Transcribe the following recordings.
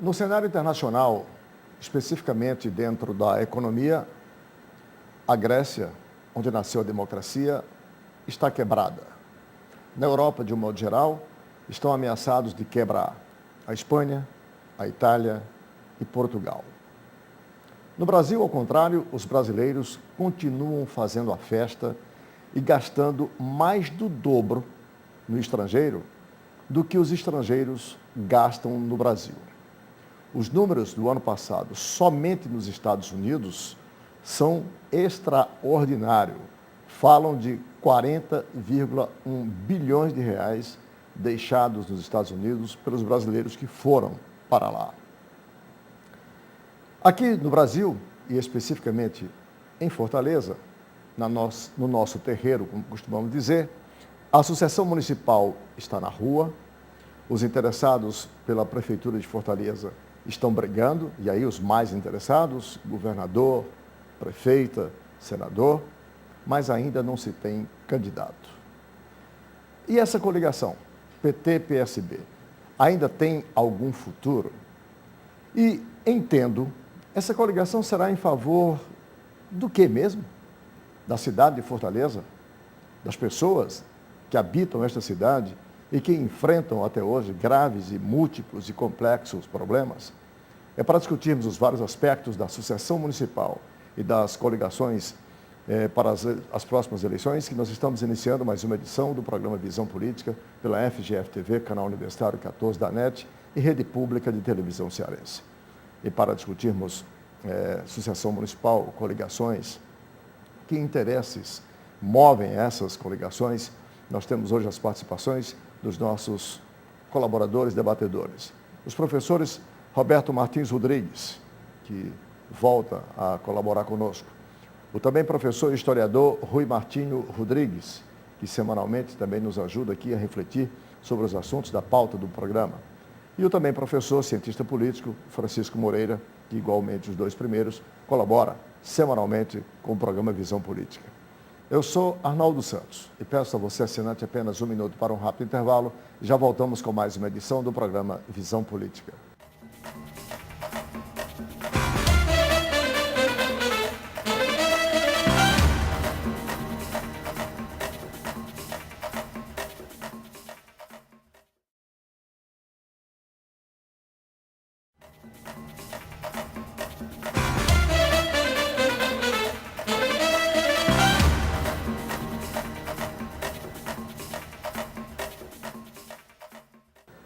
No cenário internacional, especificamente dentro da economia, a Grécia, onde nasceu a democracia, está quebrada. Na Europa, de um modo geral, estão ameaçados de quebrar a Espanha, a Itália e Portugal. No Brasil, ao contrário, os brasileiros continuam fazendo a festa e gastando mais do dobro no estrangeiro do que os estrangeiros gastam no Brasil. Os números do ano passado, somente nos Estados Unidos, são extraordinários. Falam de 40,1 bilhões de reais deixados nos Estados Unidos pelos brasileiros que foram para lá. Aqui no Brasil, e especificamente em Fortaleza, no nosso terreiro, como costumamos dizer, a Associação Municipal está na rua, os interessados pela Prefeitura de Fortaleza estão brigando, e aí os mais interessados, governador, prefeita, senador, mas ainda não se tem candidato. E essa coligação, PT-PSB, ainda tem algum futuro? E entendo, essa coligação será em favor do que mesmo? Da cidade de Fortaleza? Das pessoas que habitam esta cidade e que enfrentam até hoje graves e múltiplos e complexos problemas? É para discutirmos os vários aspectos da Associação Municipal e das coligações para as próximas eleições que nós estamos iniciando mais uma edição do programa Visão Política pela FGF-TV, canal Universitário 14 da NET e Rede Pública de Televisão Cearense. E para discutirmos Associação Municipal, coligações, que interesses movem essas coligações, nós temos hoje as participações dos nossos colaboradores, debatedores. Os professores Roberto Martins Rodrigues, que volta a colaborar conosco. O também professor e historiador Rui Martinho Rodrigues, que semanalmente também nos ajuda aqui a refletir sobre os assuntos da pauta do programa. E o também professor, cientista político, Francisco Moreira, que igualmente os dois primeiros, colabora semanalmente com o programa Visão Política. Eu sou Arnaldo Santos e peço a você, assinante, apenas um minuto para um rápido intervalo. Já voltamos com mais uma edição do programa Visão Política.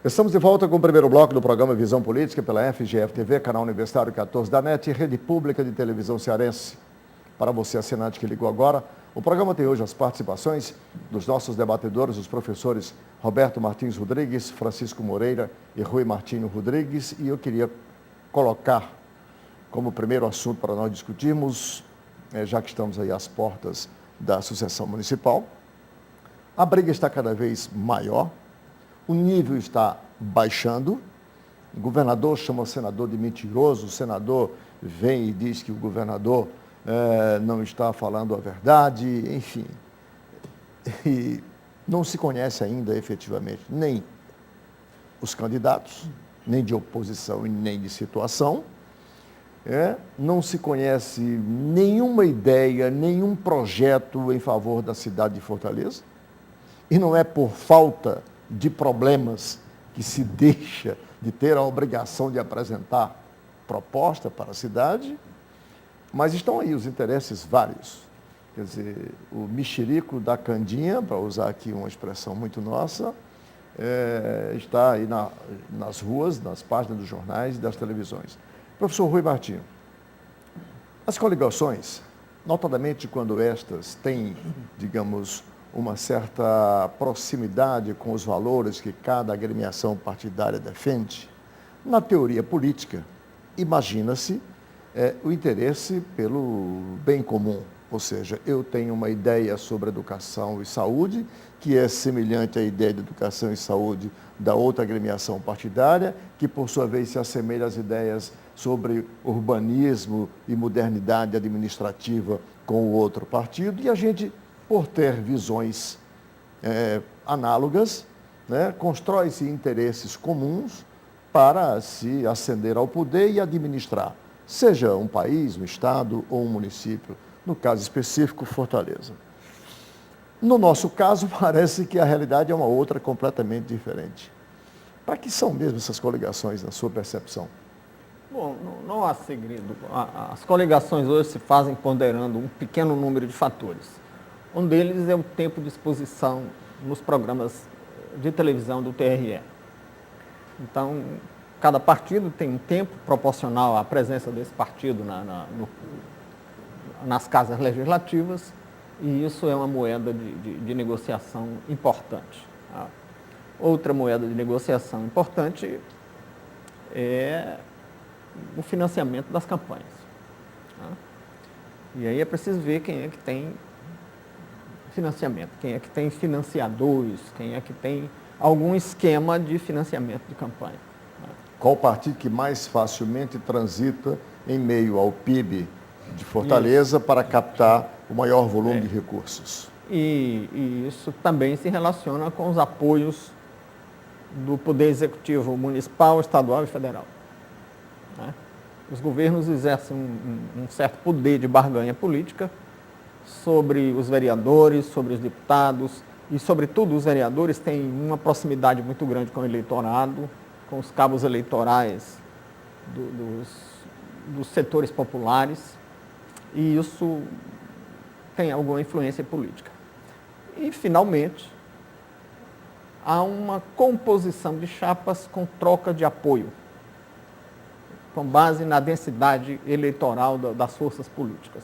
Estamos de volta com o primeiro bloco do programa Visão Política pela FGF-TV, canal Universitário 14 da NET e Rede Pública de Televisão Cearense. Para você, assinante que ligou agora, o programa tem hoje as participações dos nossos debatedores, os professores Roberto Martins Rodrigues, Francisco Moreira e Rui Martinho Rodrigues, e eu queria colocar como primeiro assunto para nós discutirmos, já que estamos aí às portas da Associação Municipal, a briga está cada vez maior, o nível está baixando, o governador chama o senador de mentiroso, o senador vem e diz que o governador não está falando a verdade, enfim. E não se conhece ainda efetivamente nem os candidatos, nem de oposição e nem de situação. Não se conhece nenhuma ideia, nenhum projeto em favor da cidade de Fortaleza. E não é por falta de problemas que se deixa de ter a obrigação de apresentar proposta para a cidade, mas estão aí os interesses vários. Quer dizer, o mexerico da candinha, para usar aqui uma expressão muito nossa, está aí nas ruas, nas páginas dos jornais e das televisões. Professor Rui Martinho, as coligações, notadamente quando estas têm, digamos, uma certa proximidade com os valores que cada agremiação partidária defende, na teoria política, imagina-se o interesse pelo bem comum. Ou seja, eu tenho uma ideia sobre educação e saúde, que é semelhante à ideia de educação e saúde da outra agremiação partidária, que por sua vez se assemelha às ideias sobre urbanismo e modernidade administrativa com o outro partido, e a gente, por ter visões análogas, constrói-se interesses comuns para se ascender ao poder e administrar, seja um país, um estado ou um município, no caso específico, Fortaleza. No nosso caso, parece que a realidade é uma outra completamente diferente. Para que são mesmo essas coligações, na sua percepção? Bom, não há segredo. As coligações hoje se fazem ponderando um pequeno número de fatores. Um deles é o tempo de exposição nos programas de televisão do TRE. Então, cada partido tem um tempo proporcional à presença desse partido nas casas legislativas, e isso é uma moeda de negociação importante. Tá? Outra moeda de negociação importante é o financiamento das campanhas. Tá? E aí é preciso ver quem é que tem financiamento, quem é que tem financiadores, quem é que tem algum esquema de financiamento de campanha. Qual o partido que mais facilmente transita em meio ao PIB de Fortaleza para captar o maior volume de recursos? E isso também se relaciona com os apoios do Poder Executivo Municipal, Estadual e Federal. Né? Os governos exercem um certo poder de barganha política sobre os vereadores, sobre os deputados, e, sobretudo, os vereadores têm uma proximidade muito grande com o eleitorado, com os cabos eleitorais dos setores populares, e isso tem alguma influência política. E, finalmente, há uma composição de chapas com troca de apoio, com base na densidade eleitoral das forças políticas.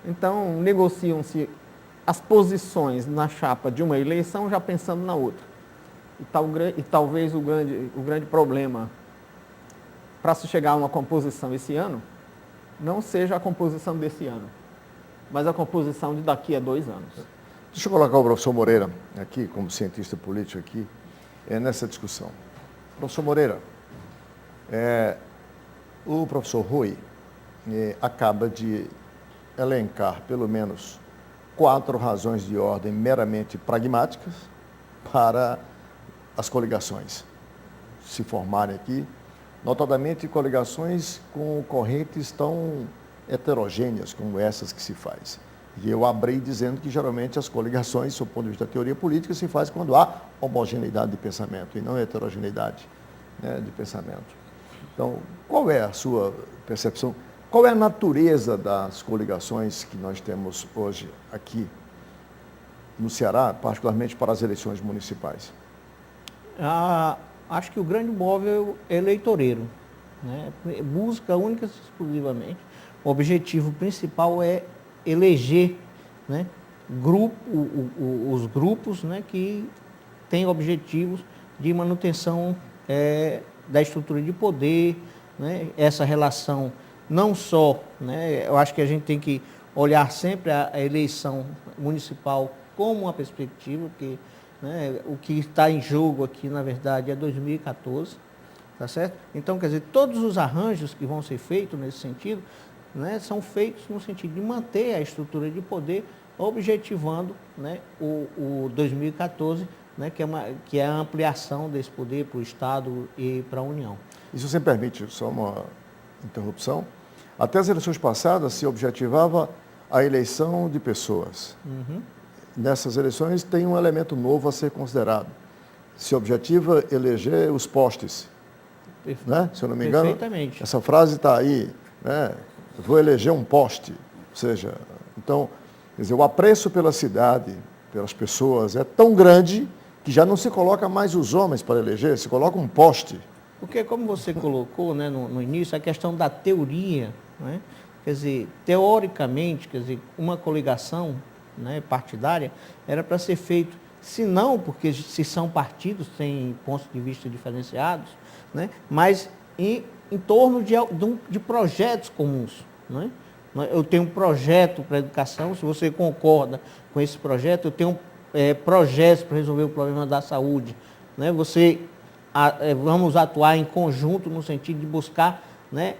Então, negociam-se as posições na chapa de uma eleição já pensando na outra. E talvez o grande problema para se chegar a uma composição esse ano não seja a composição desse ano, mas a composição de daqui a 2 anos. Deixa eu colocar o professor Moreira aqui, como cientista político aqui, nessa discussão. Professor Moreira, o professor Rui acaba de elencar pelo menos 4 razões de ordem meramente pragmáticas para as coligações se formarem aqui, notadamente coligações com correntes tão heterogêneas como essas que se faz. E eu abri dizendo que geralmente as coligações, do ponto de vista da teoria política, se faz quando há homogeneidade de pensamento e não heterogeneidade, né, de pensamento. Então, qual é a sua percepção? Qual é a natureza das coligações que nós temos hoje aqui no Ceará, particularmente para as eleições municipais? Acho que o grande móvel é eleitoreiro, né? Busca única e exclusivamente. O objetivo principal é eleger, né, os grupos, né, que têm objetivos de manutenção da estrutura de poder, né, essa relação não só, né, eu acho que a gente tem que olhar sempre a eleição municipal como uma perspectiva, porque, né, o que está em jogo aqui, na verdade, é 2014, tá certo? Então, quer dizer, todos os arranjos que vão ser feitos nesse sentido, né, são feitos no sentido de manter a estrutura de poder, objetivando, né, o 2014, né, que é a ampliação desse poder para o Estado e para a União. E se você me permite, só uma interrupção, até as eleições passadas se objetivava a eleição de pessoas. Uhum. Nessas eleições tem um elemento novo a ser considerado. Se objetiva eleger os postes, né? Se eu não me engano, Perfeitamente. Essa frase está aí, né? Vou eleger um poste. Ou seja, então, quer dizer, o apreço pela cidade, pelas pessoas, é tão grande que já não se coloca mais os homens para eleger, se coloca um poste. Porque, como você colocou, né, no início, a questão da teoria, né? Quer dizer, teoricamente, quer dizer, uma coligação, né, partidária era para ser feito, se não, porque se são partidos, têm pontos de vista diferenciados, né, mas em torno de projetos comuns. Né? Eu tenho um projeto para a educação, se você concorda com esse projeto, eu tenho projetos para resolver o problema da saúde. Né? Vamos atuar em conjunto no sentido de buscar, né,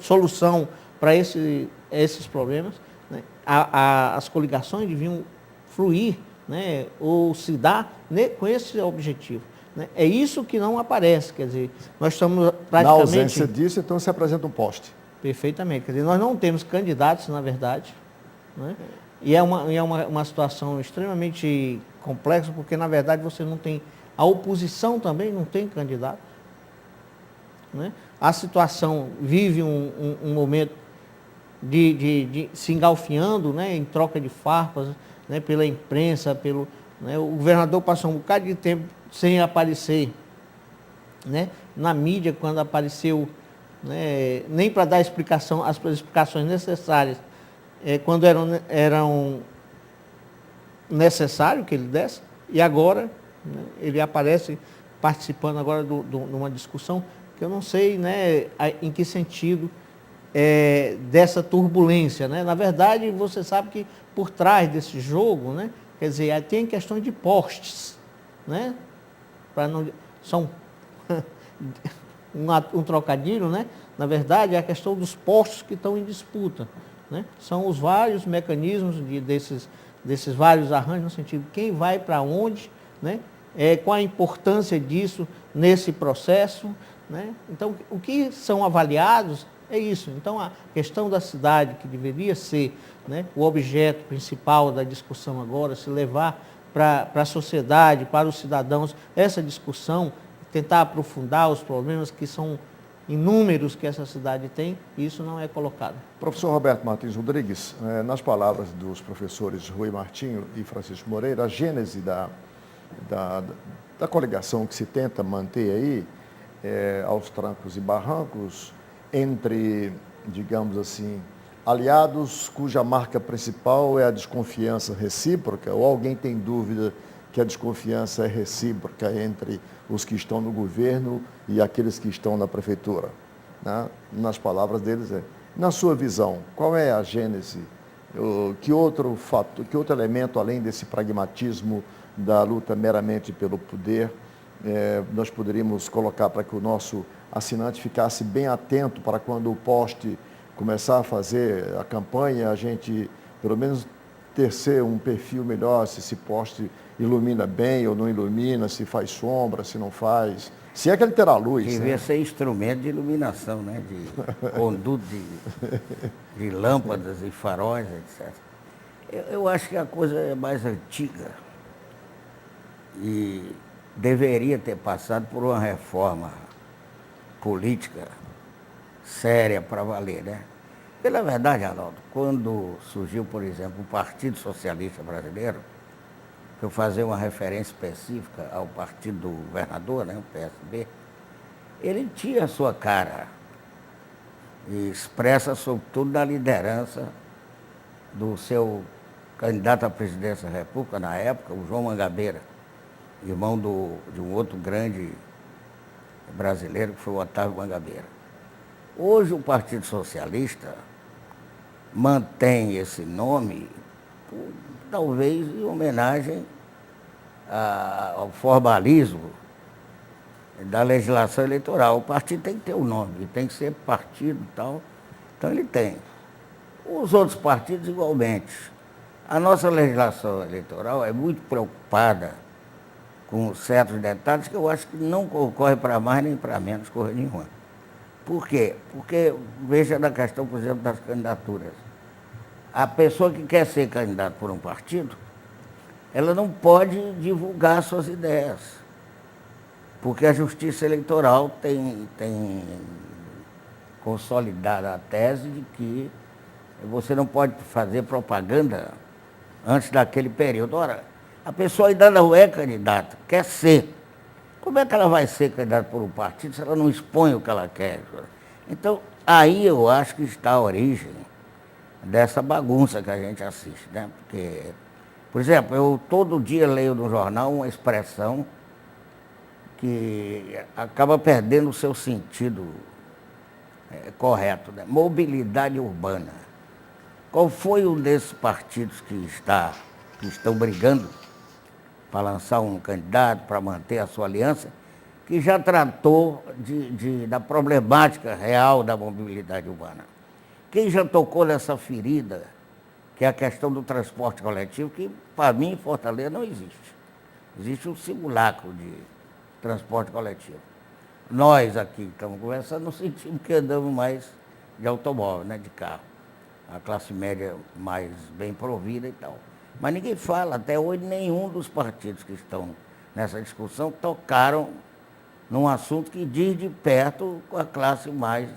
solução para esses problemas. Né? As coligações deviam fluir, né, ou se dar, né, com esse objetivo. né? É isso que não aparece, quer dizer, nós estamos Na praticamente... ausência disso, então se apresenta um poste. Perfeitamente, quer dizer, nós não temos candidatos, na verdade, né? E é uma situação extremamente complexa, porque, na verdade, você não tem... A oposição também não tem candidato, né? A situação vive um momento de se engalfinhando, né, em troca de farpas, né, pela imprensa, né, o governador passou um bocado de tempo sem aparecer, né, na mídia, quando apareceu, né, nem para dar as explicações necessárias, quando eram necessário que ele desse, e agora, né, ele aparece participando agora de uma discussão que eu não sei, né, em que sentido dessa turbulência, né? Na verdade, você sabe que por trás desse jogo, né, quer dizer, tem questão de postes, né? São um trocadilho, né? Na verdade, é a questão dos postos que estão em disputa, né? São os vários mecanismos desses vários arranjos, no sentido de quem vai para onde, né? Qual a importância disso nesse processo, né? Então, o que são avaliados é isso. Então, a questão da cidade, que deveria ser, né, o objeto principal da discussão agora, se levar para a sociedade, para os cidadãos, essa discussão, tentar aprofundar os problemas que são inúmeros que essa cidade tem, isso não é colocado. Professor Roberto Martins Rodrigues, nas palavras dos professores Rui Martinho e Francisco Moreira, a gênese da coligação que se tenta manter aí, aos trancos e barrancos, entre, digamos assim, aliados cuja marca principal é a desconfiança recíproca, ou alguém tem dúvida que a desconfiança é recíproca entre os que estão no governo e aqueles que estão na prefeitura, né? Nas palavras deles, na sua visão, qual é a gênese? Que outro fato, que outro elemento, além desse pragmatismo da luta meramente pelo poder, nós poderíamos colocar para que o nosso assinante ficasse bem atento para quando o poste começar a fazer a campanha, a gente, pelo menos, ter um perfil melhor, se esse poste ilumina bem ou não ilumina, se faz sombra, se não faz, se é que ele terá luz. Devia ser instrumento de iluminação, né? De conduto, de lâmpadas e faróis, etc. Eu acho que a coisa é mais antiga e deveria ter passado por uma reforma política séria para valer, né? Pela verdade, Arnaldo, quando surgiu, por exemplo, o Partido Socialista Brasileiro, que eu fazer uma referência específica ao partido do governador, né, o PSB, ele tinha a sua cara e expressa sobretudo na liderança do seu candidato à presidência da República, na época, o João Mangabeira, irmão de um outro grande brasileiro, que foi o Otávio Mangabeira. Hoje o Partido Socialista mantém esse nome, talvez em homenagem ao formalismo da legislação eleitoral. O partido tem que ter um nome, tem que ser partido e tal, então ele tem. Os outros partidos igualmente. A nossa legislação eleitoral é muito preocupada com certos detalhes que eu acho que não ocorre para mais nem para menos coisa nenhuma. Por quê? Porque, veja na questão, por exemplo, das candidaturas. A pessoa que quer ser candidata por um partido, ela não pode divulgar suas ideias, porque a Justiça Eleitoral tem consolidada a tese de que você não pode fazer propaganda antes daquele período. Ora, a pessoa ainda não é candidata, quer ser. Como é que ela vai ser candidata por um partido se ela não expõe o que ela quer? Então, aí eu acho que está a origem dessa bagunça que a gente assiste, né? Porque, por exemplo, eu todo dia leio no jornal uma expressão que acaba perdendo o seu sentido correto, né? Mobilidade urbana. Qual foi um desses partidos que estão brigando para lançar um candidato, para manter a sua aliança, que já tratou da problemática real da mobilidade urbana? Quem já tocou nessa ferida, que é a questão do transporte coletivo, que para mim em Fortaleza não existe. Existe um simulacro transporte coletivo. Nós aqui estamos conversando, não sentimos que andamos mais de automóvel, né, de carro. A classe média mais bem provida e tal. Mas ninguém fala, até hoje nenhum dos partidos que estão nessa discussão tocaram num assunto que diz de perto com a classe mais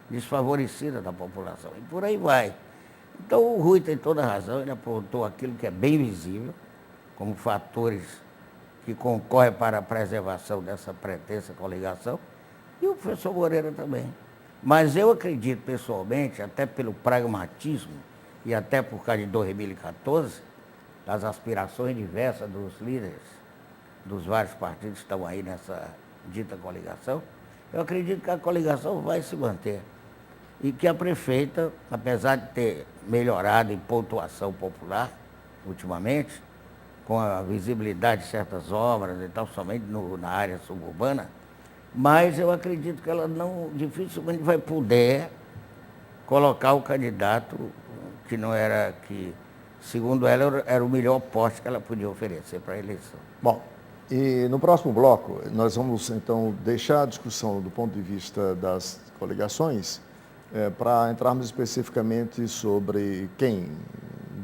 desfavorecida da população. E por aí vai. Então o Rui tem toda a razão, ele apontou aquilo que é bem visível, como fatores que concorrem para a preservação dessa pretensa coligação, e o professor Moreira também. Mas eu acredito pessoalmente, até pelo pragmatismo e até por causa de 2014, das aspirações diversas dos líderes dos vários partidos que estão aí nessa dita coligação, eu acredito que a coligação vai se manter. E que a prefeita, apesar de ter melhorado em pontuação popular ultimamente, com a visibilidade de certas obras e tal, somente na área suburbana, mas eu acredito que ela não, dificilmente vai poder colocar o candidato que não era, que segundo ela era o melhor poste que ela podia oferecer para a eleição. Bom, e no próximo bloco nós vamos então deixar a discussão do ponto de vista das coligações para entrarmos especificamente sobre quem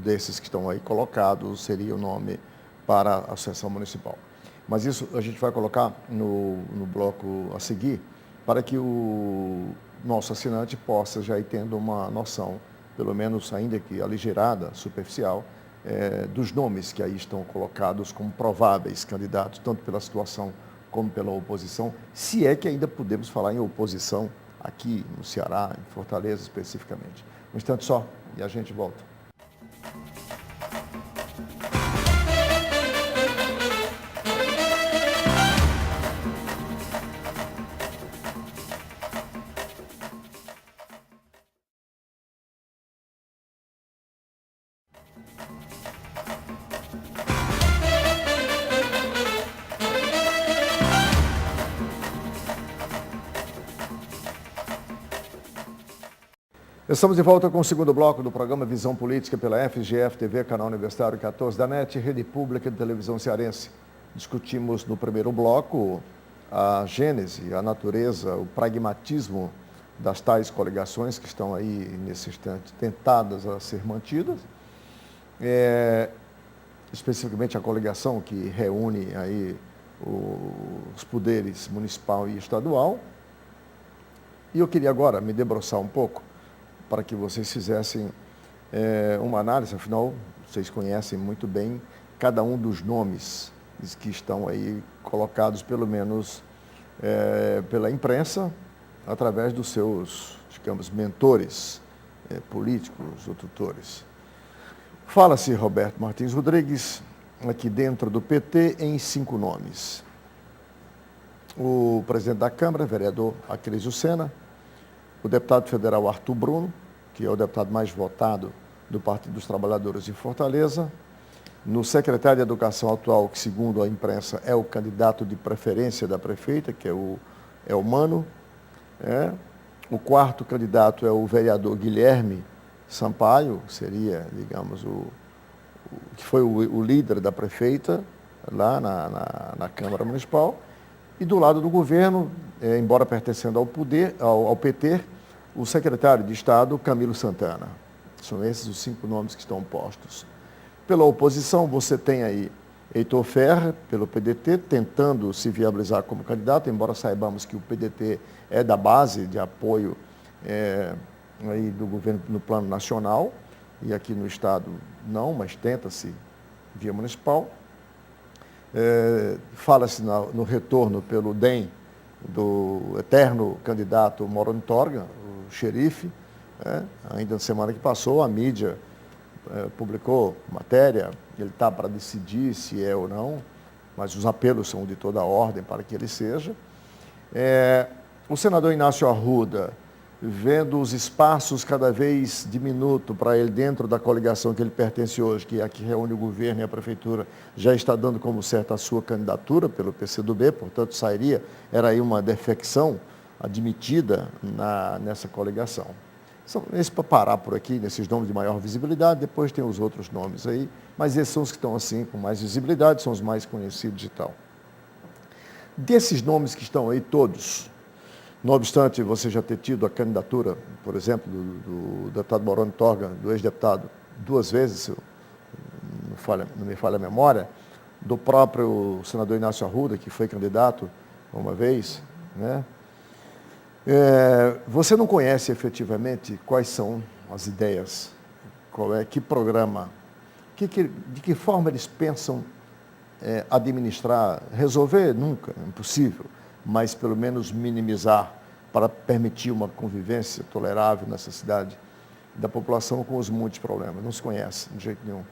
desses que estão aí colocados seria o nome para a Associação Municipal. Mas isso a gente vai colocar no bloco a seguir, para que o nosso assinante possa já ir tendo uma noção, pelo menos ainda que aligerada, superficial, dos nomes que aí estão colocados como prováveis candidatos, tanto pela situação como pela oposição, se é que ainda podemos falar em oposição aqui no Ceará, em Fortaleza especificamente. Um instante só e a gente volta. Estamos de volta com o segundo bloco do programa Visão Política pela FGF TV, canal Universitário 14 da NET, Rede Pública de Televisão Cearense. Discutimos no primeiro bloco a gênese, a natureza, o pragmatismo das tais coligações que estão aí nesse instante tentadas a ser mantidas. Especificamente a coligação que reúne aí os poderes municipal e estadual. E eu queria agora me debruçar um pouco para que vocês fizessem uma análise, afinal, vocês conhecem muito bem cada um dos nomes que estão aí colocados, pelo menos pela imprensa, através dos seus, digamos, mentores políticos ou tutores. Fala-se, Roberto Martins Rodrigues, aqui dentro do PT, em 5 nomes. O presidente da Câmara, vereador Acrisio Sena, o deputado federal Arthur Bruno, que é o deputado mais votado do Partido dos Trabalhadores de Fortaleza, no secretário de Educação atual, que segundo a imprensa é o candidato de preferência da prefeita, que é o Mano. O quarto candidato é o vereador Guilherme Sampaio, seria, digamos, que foi o líder da prefeita lá na Câmara Municipal. E do lado do governo, embora pertencendo ao PT, o secretário de Estado, Camilo Santana. São esses os 5 nomes que estão postos. Pela oposição, você tem aí Heitor Ferrer, pelo PDT, tentando se viabilizar como candidato, embora saibamos que o PDT é da base de apoio aí do governo no plano nacional, e aqui no Estado não, mas tenta-se via municipal. Fala-se no retorno pelo DEM do eterno candidato Moroni Torga, o xerife. Ainda na semana que passou, a mídia publicou matéria, ele está para decidir se é ou não, mas os apelos são de toda a ordem para que ele seja. O senador Inácio Arruda, vendo os espaços cada vez diminuto para ele dentro da coligação que ele pertence hoje, que é a que reúne o governo e a prefeitura, já está dando como certa a sua candidatura pelo PCdoB, portanto era aí uma defecção admitida nessa coligação. Esse para parar por aqui, nesses nomes de maior visibilidade, depois tem os outros nomes aí, mas esses são os que estão assim com mais visibilidade, são os mais conhecidos e tal. Desses nomes que estão aí todos, não obstante você já ter tido a candidatura, por exemplo, do deputado Moroni Torga, do ex-deputado, 2 vezes, se não me falha a memória, do próprio senador Inácio Arruda, que foi candidato uma vez, né? Você não conhece efetivamente quais são as ideias, que programa, de que forma eles pensam administrar, resolver nunca, é impossível, mas pelo menos minimizar para permitir uma convivência tolerável nessa cidade da população com os muitos problemas. Não se conhece de jeito nenhum.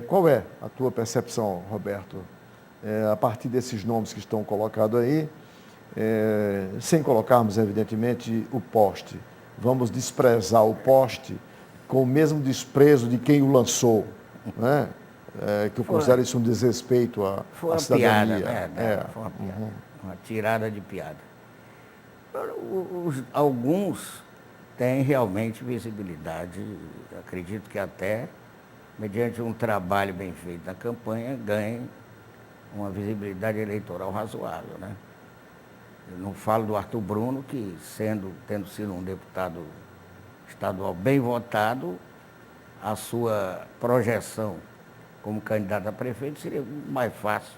Qual é a tua percepção, Roberto, a partir desses nomes que estão colocados aí, sem colocarmos, evidentemente, o poste? Vamos desprezar o poste com o mesmo desprezo de quem o lançou, né? Que eu considero isso um desrespeito à cidadania. Piada, né? Foi uma piada, uma tirada de piada. Alguns têm realmente visibilidade, acredito que até, mediante um trabalho bem feito na campanha, ganhem uma visibilidade eleitoral razoável, né? Eu não falo do Arthur Bruno, que tendo sido um deputado estadual bem votado, a sua projeção como candidato a prefeito seria mais fácil,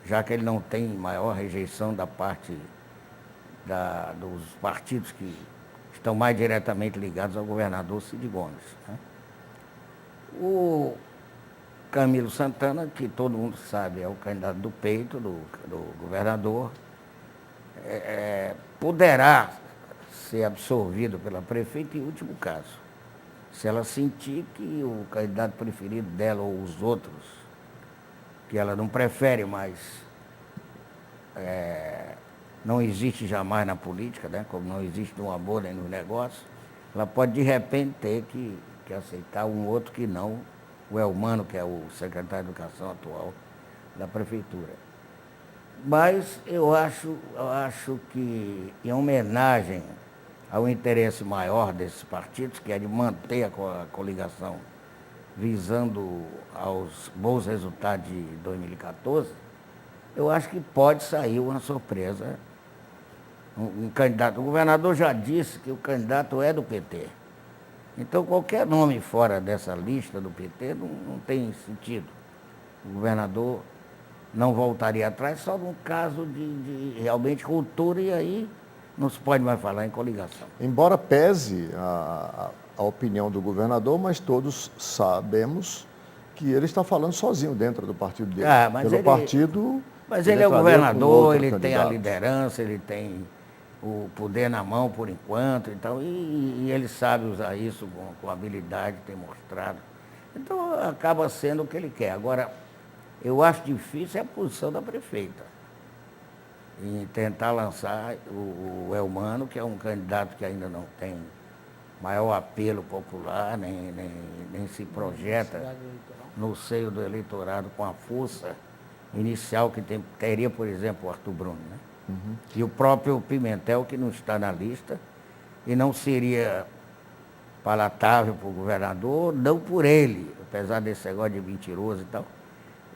já que ele não tem maior rejeição da parte dos partidos que estão mais diretamente ligados ao governador Cid Gomes, né? O Camilo Santana, que todo mundo sabe, é o candidato do peito do governador, poderá ser absorvido pela prefeita em último caso. Se ela sentir que o candidato preferido dela ou os outros, que ela não prefere, mas não existe jamais na política, né? Como não existe no amor nem no negócio, ela pode de repente ter que aceitar um outro que não o Elmano, que é o secretário de Educação atual da prefeitura. Mas eu acho que, em homenagem ao interesse maior desses partidos, que é de manter a coligação visando aos bons resultados de 2014, eu acho que pode sair uma surpresa. Um candidato, o governador já disse que o candidato é do PT. Então, qualquer nome fora dessa lista do PT não tem sentido. O governador não voltaria atrás, só num caso de realmente ruptura, e aí não se pode mais falar em coligação. Embora pese a opinião do governador, mas todos sabemos que ele está falando sozinho dentro do partido dele. Mas ele é o governador, ele tem a liderança, ele tem o poder na mão por enquanto, então, e ele sabe usar isso com habilidade, tem mostrado. Então acaba sendo o que ele quer. Agora, eu acho difícil a posição da prefeita em tentar lançar o Elmano, que é um candidato que ainda não tem maior apelo popular, nem se projeta no seio do eleitorado com a força inicial que teria, por exemplo, o Arthur Bruno, né? Uhum. E o próprio Pimentel, que não está na lista, e não seria palatável para o governador, não por ele, apesar desse negócio de mentiroso e tal,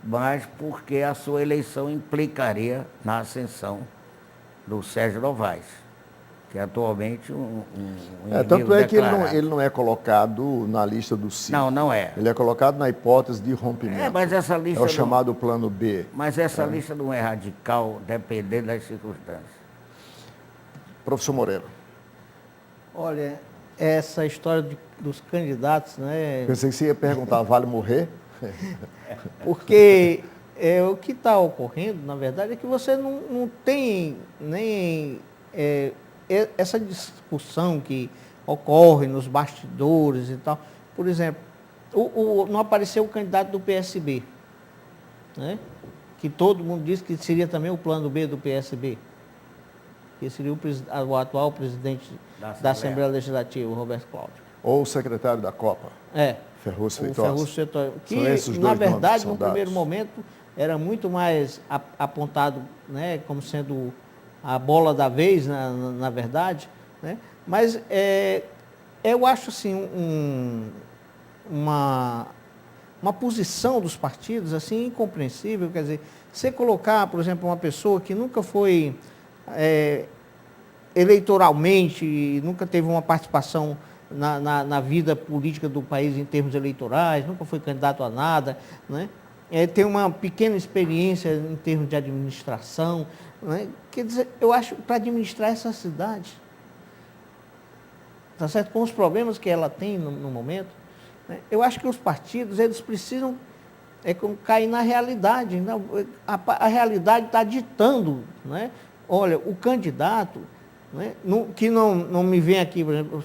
mas porque a sua eleição implicaria na ascensão do Sérgio Novaes, que é atualmente um tanto é que declarado. ele não é colocado na lista do Cid. Não é. Ele é colocado na hipótese de rompimento. Mas essa lista é o chamado plano B. Mas essa lista não é radical, dependendo das circunstâncias. Professor Moreira. Olha, essa história dos candidatos, né? Pensei que você ia perguntar, vale morrer? Porque o que está ocorrendo, na verdade, é que você não tem nem essa discussão que ocorre nos bastidores e tal. Por exemplo, não apareceu o candidato do PSB, né? Que todo mundo disse que seria também o plano B do PSB, que seria o atual presidente da Assembleia Legislativa, o Roberto Cláudio. Ou o secretário da Copa. Ferrugem Feitosa. Que, na verdade, no primeiro momento, era muito mais apontado, né, como sendo a bola da vez, na verdade, né? Mas eu acho assim uma uma posição dos partidos assim incompreensível. Quer dizer, você colocar, por exemplo, uma pessoa que nunca foi eleitoralmente, nunca teve uma participação na vida política do país em termos eleitorais, nunca foi candidato a nada, né? Tem uma pequena experiência em termos de administração, né? Quer dizer, eu acho, para administrar essa cidade, tá certo? Com os problemas que ela tem no momento, né? Eu acho que os partidos, eles precisam cair na realidade. Né? A realidade está ditando, né? Olha, o candidato, né? Que não me vem aqui, por exemplo,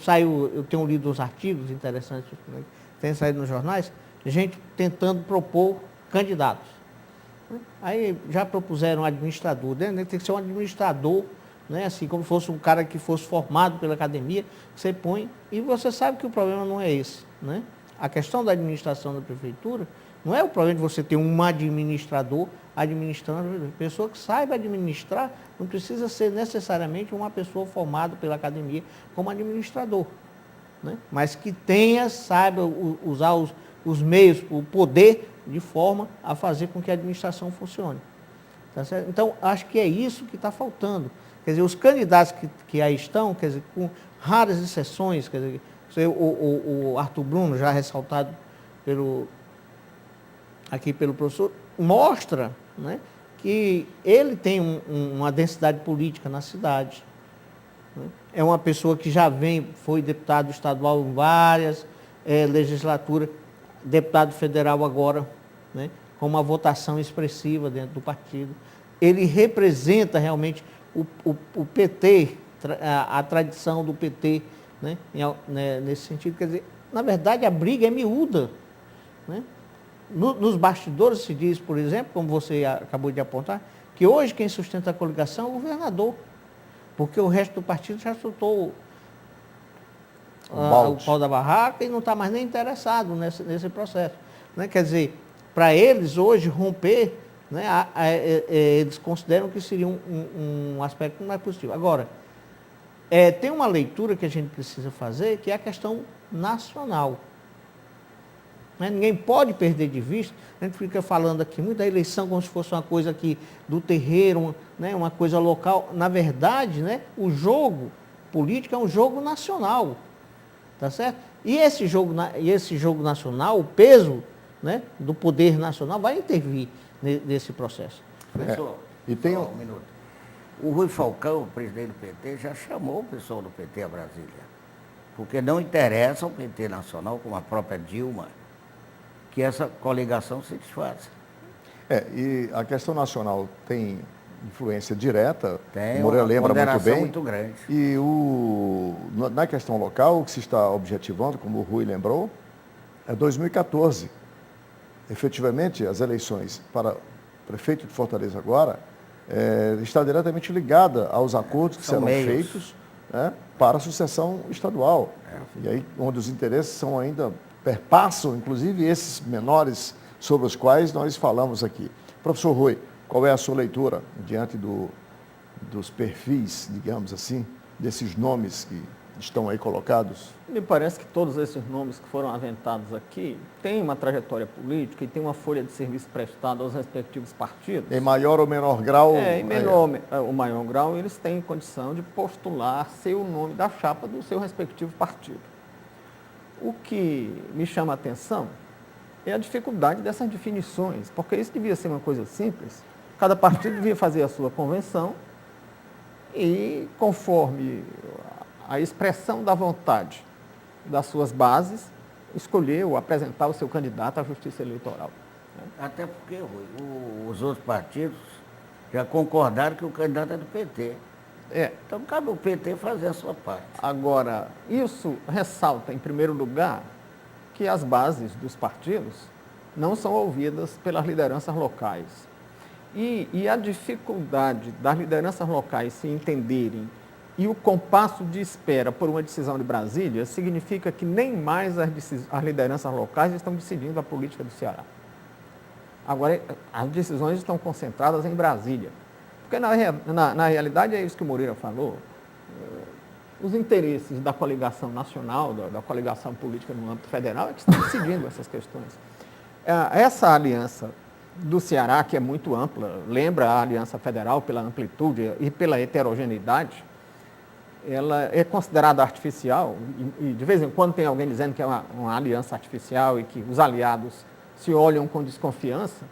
eu tenho lido uns artigos interessantes, né? Tem saído nos jornais, gente tentando propor candidatos. Aí já propuseram um administrador, né? Tem que ser um administrador, né? Assim como fosse um cara que fosse formado pela academia, você põe, e você sabe que o problema não é esse, né? A questão da administração da prefeitura não é o problema de você ter um administrador administrando, a pessoa que saiba administrar não precisa ser necessariamente uma pessoa formada pela academia como administrador, né? Mas que saiba usar os meios, o poder, de forma a fazer com que a administração funcione. Tá certo? Então, acho que é isso que está faltando. Quer dizer, os candidatos que aí estão, quer dizer, com raras exceções, quer dizer, o Arthur Bruno, já ressaltado aqui pelo professor, mostra, né, que ele tem uma densidade política na cidade. Né? É uma pessoa que já foi deputado estadual em várias legislaturas, deputado federal agora, né, com uma votação expressiva dentro do partido. Ele representa realmente o PT, a tradição do PT, né, nesse sentido. Quer dizer, na verdade, a briga é miúda. Né? Nos bastidores se diz, por exemplo, como você acabou de apontar, que hoje quem sustenta a coligação é o governador, porque o resto do partido já soltou o pau da barraca e não está mais nem interessado nesse processo. Né? Quer dizer, para eles hoje romper, né, eles consideram que seria um aspecto mais positivo. Agora, tem uma leitura que a gente precisa fazer, que é a questão nacional. Né? Ninguém pode perder de vista, a gente fica falando aqui muito da eleição como se fosse uma coisa aqui do terreiro, né, uma coisa local. Na verdade, né, o jogo político é um jogo nacional. Tá certo? E esse jogo nacional, o peso, né, do poder nacional vai intervir nesse processo. Professor, e tem um minuto. O Rui Falcão, o presidente do PT, já chamou o pessoal do PT a Brasília. Porque não interessa ao PT nacional, como a própria Dilma, que essa coligação se desfaça. E a questão nacional tem influência direta, Tem, o Moreira lembra muito bem. muito grande. E na questão local, o que se está objetivando, como o Rui lembrou, é 2014. Efetivamente, as eleições para prefeito de Fortaleza agora está diretamente ligada aos acordos que serão feitos, né, para a sucessão estadual. E aí, onde os interesses são ainda perpassam, inclusive, esses menores sobre os quais nós falamos aqui. Professor Rui, qual é a sua leitura diante dos perfis, digamos assim, desses nomes que estão aí colocados? Me parece que todos esses nomes que foram aventados aqui têm uma trajetória política e têm uma folha de serviço prestada aos respectivos partidos. Em maior ou menor grau? O maior grau, eles têm condição de postular ser o nome da chapa do seu respectivo partido. O que me chama a atenção é a dificuldade dessas definições, porque isso devia ser uma coisa simples. Cada partido devia fazer a sua convenção e, conforme a expressão da vontade das suas bases, escolher ou apresentar o seu candidato à Justiça Eleitoral. Até porque, Rui, os outros partidos já concordaram que o candidato é do PT. Então, cabe ao PT fazer a sua parte. Agora, isso ressalta, em primeiro lugar, que as bases dos partidos não são ouvidas pelas lideranças locais. E a dificuldade das lideranças locais se entenderem e o compasso de espera por uma decisão de Brasília significa que nem mais as lideranças locais estão decidindo a política do Ceará. Agora, as decisões estão concentradas em Brasília. Porque, na realidade, é isso que o Moreira falou, os interesses da coligação nacional, da coligação política no âmbito federal, é que estão decidindo essas questões. Essa aliança do Ceará, que é muito ampla, lembra a Aliança Federal pela amplitude e pela heterogeneidade, ela é considerada artificial, e de vez em quando tem alguém dizendo que é uma aliança artificial e que os aliados se olham com desconfiança,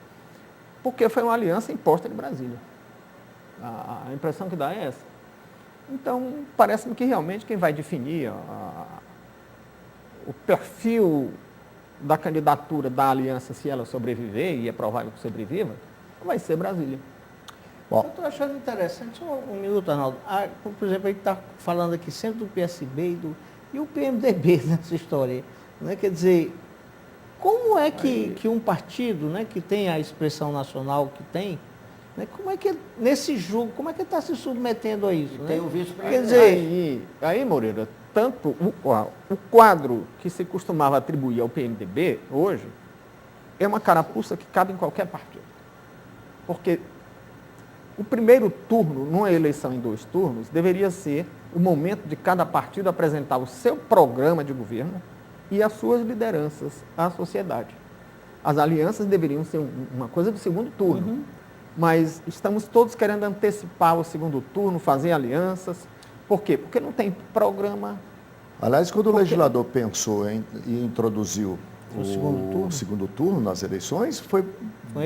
porque foi uma aliança imposta de Brasília. A impressão que dá é essa. Então, parece-me que realmente quem vai definir o perfil da candidatura da aliança, se ela sobreviver, e é provável que sobreviva, vai ser Brasília. Bom, eu estou achando interessante, só um minuto, Arnaldo. Por exemplo, a gente está falando aqui sempre do PSB e o PMDB nessa história. Né? Quer dizer, como é que um partido, né, que tem a expressão nacional que tem, né, como é que nesse jogo, como é que está se submetendo a isso? Né? Tem o vice-presidente. Quer dizer, aí, Moreira, tanto o quadro que se costumava atribuir ao PMDB hoje é uma carapuça que cabe em qualquer partido. Porque o primeiro turno, numa eleição em 2 turnos, deveria ser o momento de cada partido apresentar o seu programa de governo e as suas lideranças à sociedade. As alianças deveriam ser uma coisa do segundo turno, mas estamos todos querendo antecipar o segundo turno, fazer alianças. Por quê? Porque não tem programa. Aliás, quando o legislador pensou e introduziu o segundo turno nas eleições, foi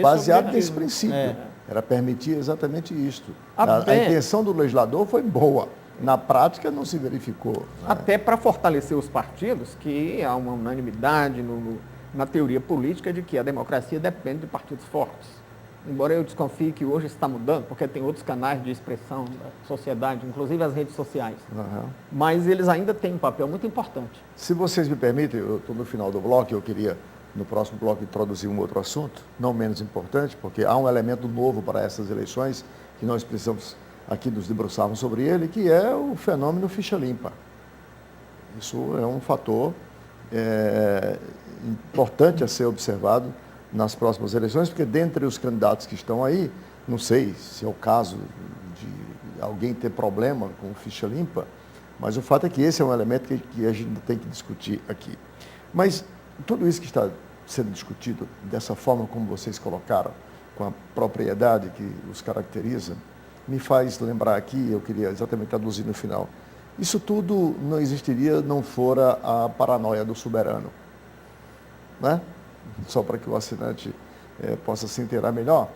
baseado nesse princípio. Era permitir exatamente isto. A intenção do legislador foi boa. Na prática, não se verificou. Né? Até para fortalecer os partidos, que há uma unanimidade na teoria política de que a democracia depende de partidos fortes. Embora eu desconfie que hoje está mudando, porque tem outros canais de expressão da sociedade, inclusive as redes sociais. Mas eles ainda têm um papel muito importante. Se vocês me permitem, eu estou no final do bloco, eu queria, no próximo bloco, introduzir um outro assunto, não menos importante, porque há um elemento novo para essas eleições que nós precisamos aqui nos debruçarmos sobre ele, que é o fenômeno ficha limpa. Isso é um fator importante a ser observado nas próximas eleições, porque dentre os candidatos que estão aí, não sei se é o caso de alguém ter problema com ficha limpa, mas o fato é que esse é um elemento que a gente tem que discutir aqui. Mas tudo isso que está sendo discutido dessa forma como vocês colocaram, com a propriedade que os caracteriza, me faz lembrar aqui, eu queria exatamente traduzir no final, isso tudo não existiria não fora a paranoia do soberano, né? Só para que o assinante possa se inteirar melhor.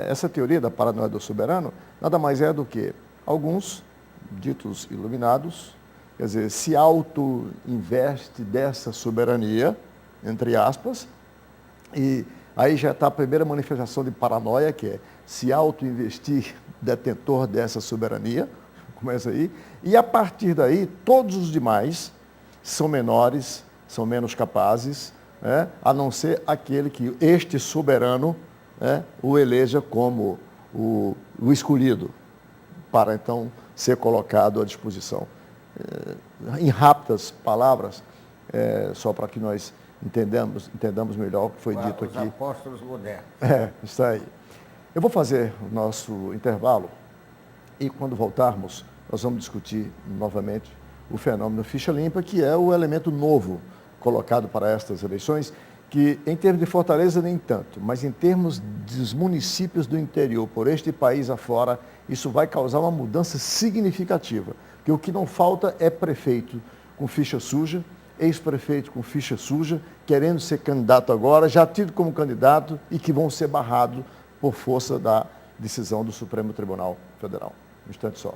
Essa teoria da paranoia do soberano nada mais é do que alguns ditos iluminados, quer dizer, se auto-investe dessa soberania, entre aspas, e aí já está a primeira manifestação de paranoia, que é se auto-investir detentor dessa soberania, começa aí, e a partir daí todos os demais são menores, são menos capazes, a não ser aquele que este soberano o eleja como o escolhido, para então ser colocado à disposição. Em rápidas palavras, só para que nós entendamos melhor o que foi dito aqui. Os apóstolos modernos. Está aí. Eu vou fazer o nosso intervalo e quando voltarmos, nós vamos discutir novamente o fenômeno ficha limpa, que é o elemento novo colocado para estas eleições, que em termos de Fortaleza nem tanto, mas em termos dos municípios do interior, por este país afora, isso vai causar uma mudança significativa, porque o que não falta é prefeito com ficha suja, ex-prefeito com ficha suja, querendo ser candidato agora, já tido como candidato e que vão ser barrados por força da decisão do Supremo Tribunal Federal. Um instante só.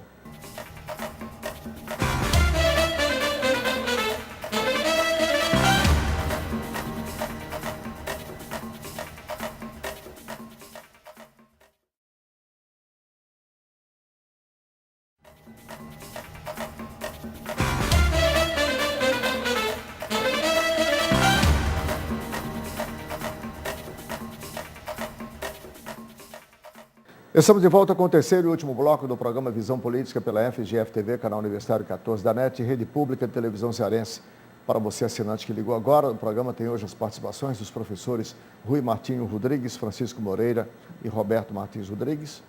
Estamos de volta com o terceiro e último bloco do programa Visão Política pela FGF-TV, canal Universitário 14 da NET, Rede Pública de Televisão Cearense. Para você, assinante que ligou agora, o programa tem hoje as participações dos professores Rui Martinho Rodrigues, Francisco Moreira e Roberto Martins Rodrigues.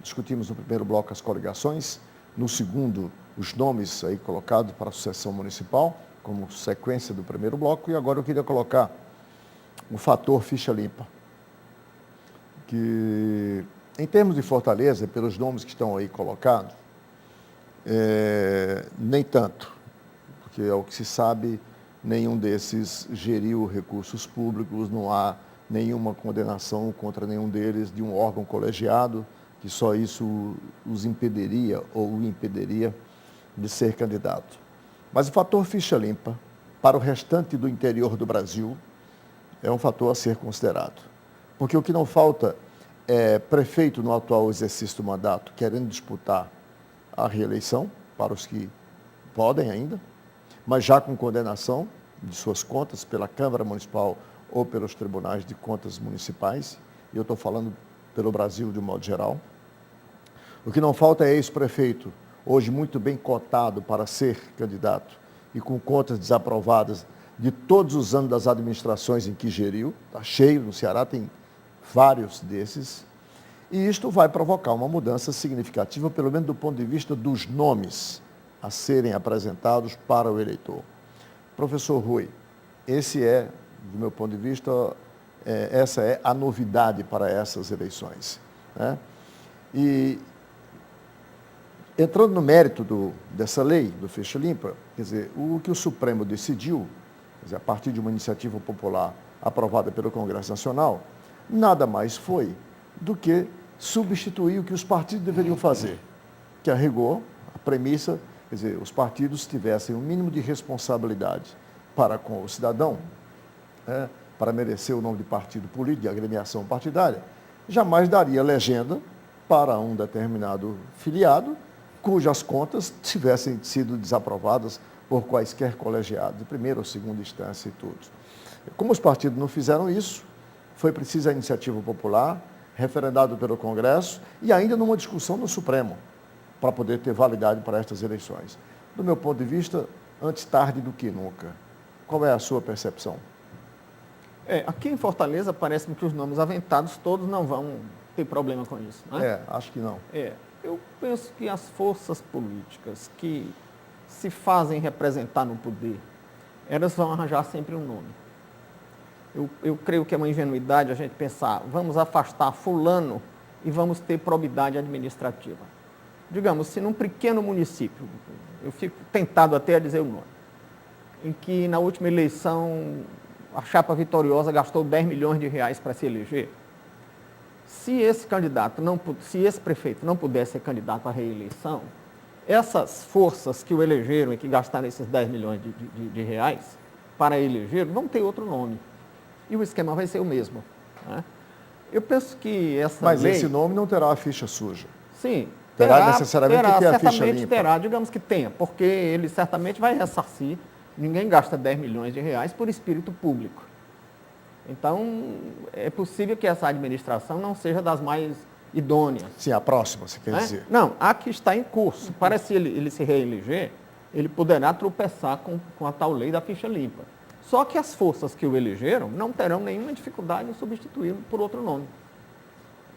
Discutimos no primeiro bloco as coligações, no segundo, os nomes aí colocados para a sucessão municipal, como sequência do primeiro bloco, e agora eu queria colocar o fator ficha limpa, que em termos de Fortaleza, pelos nomes que estão aí colocados, nem tanto, porque é o que se sabe, nenhum desses geriu recursos públicos, não há nenhuma condenação contra nenhum deles de um órgão colegiado, que só isso os impediria ou o impediria de ser candidato. Mas o fator ficha limpa, para o restante do interior do Brasil, é um fator a ser considerado. Porque o que não falta é prefeito no atual exercício do mandato querendo disputar a reeleição, para os que podem ainda, mas já com condenação de suas contas pela Câmara Municipal ou pelos tribunais de contas municipais, e eu estou falando pelo Brasil de um modo geral. O que não falta é ex-prefeito, hoje muito bem cotado para ser candidato e com contas desaprovadas de todos os anos das administrações em que geriu, está cheio, no Ceará tem vários desses, e isto vai provocar uma mudança significativa, pelo menos do ponto de vista dos nomes a serem apresentados para o eleitor. Professor Rui, esse é, do meu ponto de vista, essa é a novidade para essas eleições, né? E entrando no mérito dessa lei, do ficha limpa, quer dizer, o que o Supremo decidiu, quer dizer, a partir de uma iniciativa popular aprovada pelo Congresso Nacional, nada mais foi do que substituir o que os partidos deveriam fazer, que a rigor, a premissa, quer dizer, os partidos tivessem um mínimo de responsabilidade para com o cidadão, para merecer o nome de partido político, de agremiação partidária, jamais daria legenda para um determinado filiado, cujas contas tivessem sido desaprovadas por quaisquer colegiados, de primeira ou segunda instância e tudo. Como os partidos não fizeram isso, foi precisa a iniciativa popular, referendado pelo Congresso e ainda numa discussão no Supremo, para poder ter validade para estas eleições. Do meu ponto de vista, antes tarde do que nunca. Qual é a sua percepção? Aqui em Fortaleza, parece-me que os nomes aventados todos não vão ter problema com isso, né? Acho que não. Eu penso que as forças políticas que se fazem representar no poder, elas vão arranjar sempre um nome. Eu creio que é uma ingenuidade a gente pensar, vamos afastar fulano e vamos ter probidade administrativa. Digamos, se num pequeno município, eu fico tentado até a dizer o nome, em que na última eleição a chapa vitoriosa gastou 10 milhões de reais para se eleger, se esse prefeito não pudesse ser candidato à reeleição, essas forças que o elegeram e que gastaram esses 10 milhões de reais para eleger, vão ter outro nome. E o esquema vai ser o mesmo, né? Eu penso que essa Mas lei... esse nome não terá a ficha suja. Sim. Terá necessariamente que ter a ficha certamente limpa. terá, digamos que tenha, porque ele certamente vai ressarcir. Ninguém gasta 10 milhões de reais por espírito público. Então, é possível que essa administração não seja das mais idôneas. Sim, a próxima, você quer dizer. Não, a que está em curso. Para se ele se reeleger, ele poderá tropeçar com a tal lei da ficha limpa. Só que as forças que o elegeram não terão nenhuma dificuldade em substituí-lo por outro nome.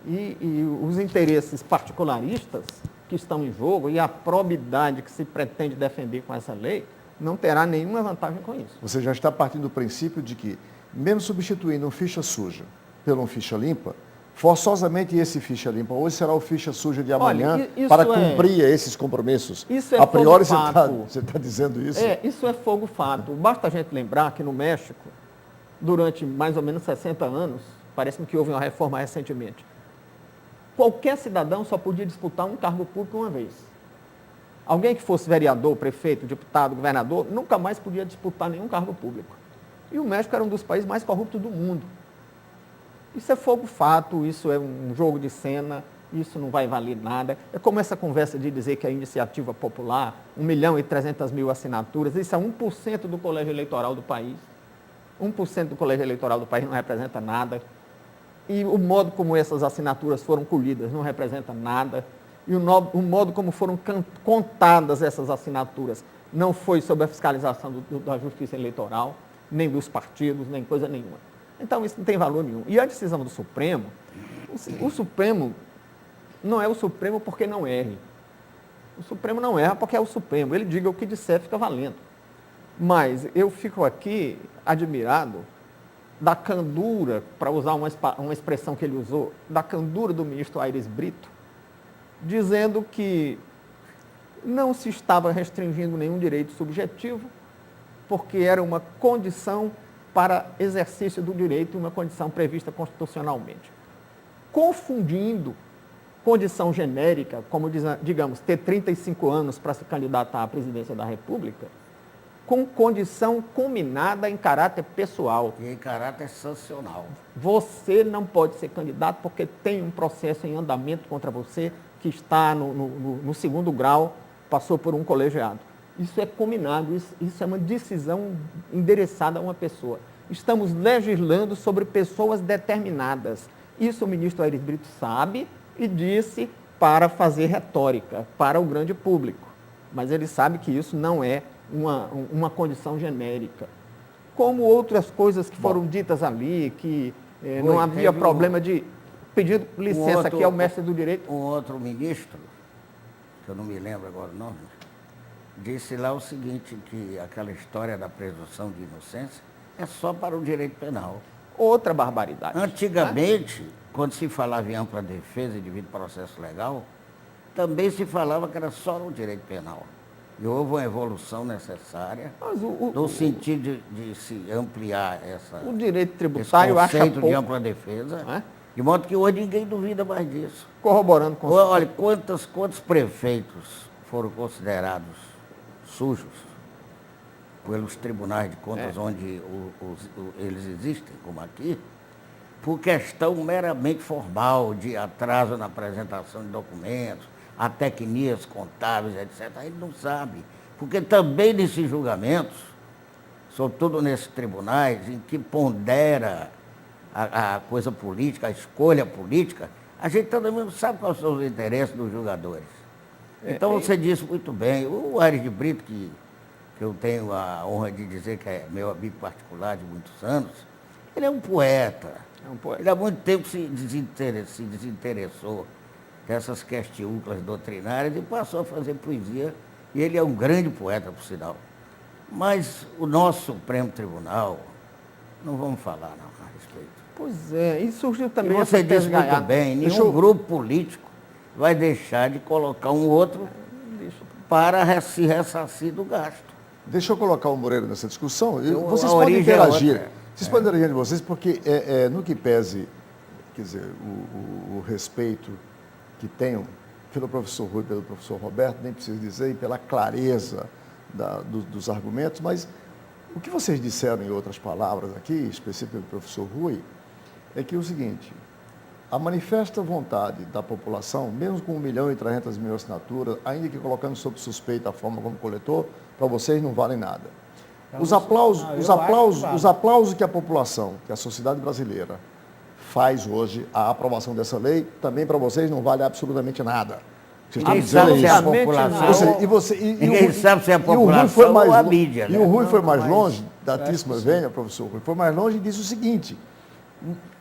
E os interesses particularistas que estão em jogo e a probidade que se pretende defender com essa lei não terá nenhuma vantagem com isso. Você já está partindo do princípio de que, mesmo substituindo um ficha suja por um ficha limpa, forçosamente esse ficha limpa hoje será o ficha suja de amanhã. Olha, para cumprir esses compromissos. Isso é a priori fogo você está dizendo isso? Isso é fogo fato. Basta a gente lembrar que no México, durante mais ou menos 60 anos, parece-me que houve uma reforma recentemente, qualquer cidadão só podia disputar um cargo público uma vez. Alguém que fosse vereador, prefeito, deputado, governador, nunca mais podia disputar nenhum cargo público. E o México era um dos países mais corruptos do mundo. Isso é fogo fato, isso é um jogo de cena, isso não vai valer nada. É como essa conversa de dizer que a iniciativa popular, 1.300.000 assinaturas, isso é 1% do colégio eleitoral do país. 1% do colégio eleitoral do país não representa nada. E o modo como essas assinaturas foram colhidas não representa nada. E o modo como foram contadas essas assinaturas não foi sob a fiscalização da Justiça Eleitoral, nem dos partidos, nem coisa nenhuma. Então, isso não tem valor nenhum. E a decisão do Supremo, o Supremo não é o Supremo porque não erre. O Supremo não erra porque é o Supremo. Ele diga o que disser, fica valendo. Mas eu fico aqui admirado da candura, para usar uma expressão que ele usou, da candura do ministro Aires Brito, dizendo que não se estava restringindo nenhum direito subjetivo, porque era uma condição para exercício do direito, uma condição prevista constitucionalmente. Confundindo condição genérica, como digamos, ter 35 anos para se candidatar à presidência da República, com condição combinada em caráter pessoal. E em caráter sancional. Você não pode ser candidato porque tem um processo em andamento contra você que está no segundo grau, passou por um colegiado. Isso é combinado, isso é uma decisão endereçada a uma pessoa. Estamos legislando sobre pessoas determinadas. Isso o ministro Aires Brito sabe e disse para fazer retórica para o grande público. Mas ele sabe que isso não é uma condição genérica. Como outras coisas que foram ditas ali, que não havia problema de pedir licença aqui ao mestre do direito. Um outro ministro, que eu não me lembro agora o nome, disse lá o seguinte, que aquela história da presunção de inocência é só para o direito penal. Outra barbaridade. Antigamente, quando se falava em ampla defesa e devido processo legal, também se falava que era só no direito penal. E houve uma evolução necessária no sentido de se ampliar o direito tributário esse conceito acha pouco, de ampla defesa, de modo que hoje ninguém duvida mais disso. corroborando com Olha, quantos prefeitos foram considerados sujos pelos tribunais de contas onde eles existem, como aqui, por questão meramente formal, de atraso na apresentação de documentos, a tecnias contábeis, etc. A gente não sabe, porque também nesses julgamentos, sobretudo nesses tribunais, em que pondera a coisa política, a escolha política, a gente também não sabe quais são os interesses dos julgadores. Então você disse muito bem, o Aires de Brito, que eu tenho a honra de dizer que é meu amigo particular de muitos anos, ele é um poeta. Ele há muito tempo se desinteressou dessas questiúnculas doutrinárias e passou a fazer poesia. E ele é um grande poeta, por sinal. Mas o nosso Supremo Tribunal, não vamos falar não, a respeito. Pois é, e surgiu também... E você disse muito bem, nenhum grupo político vai deixar de colocar um outro para se ressarcir do gasto. Deixa eu colocar o Moreira nessa discussão. Vocês podem interagir. Vocês podem interagir de vocês, porque no que pese, quer dizer, o respeito que tenho pelo professor Rui e pelo professor Roberto, nem preciso dizer, e pela clareza dos argumentos, mas o que vocês disseram em outras palavras aqui, especificamente do professor Rui, é que é o seguinte, a manifesta vontade da população, mesmo com 1.300.000 assinaturas, ainda que colocando sob suspeita a forma como coletor, para vocês não valem nada. Os aplausos que a população, que a sociedade brasileira faz hoje à aprovação dessa lei, também para vocês não vale absolutamente nada. Ninguém sabe se é a população. Ninguém sabe se é a população ou a mídia. E o Rui foi mais longe, datíssima venha, professor Rui, foi mais longe e disse o seguinte,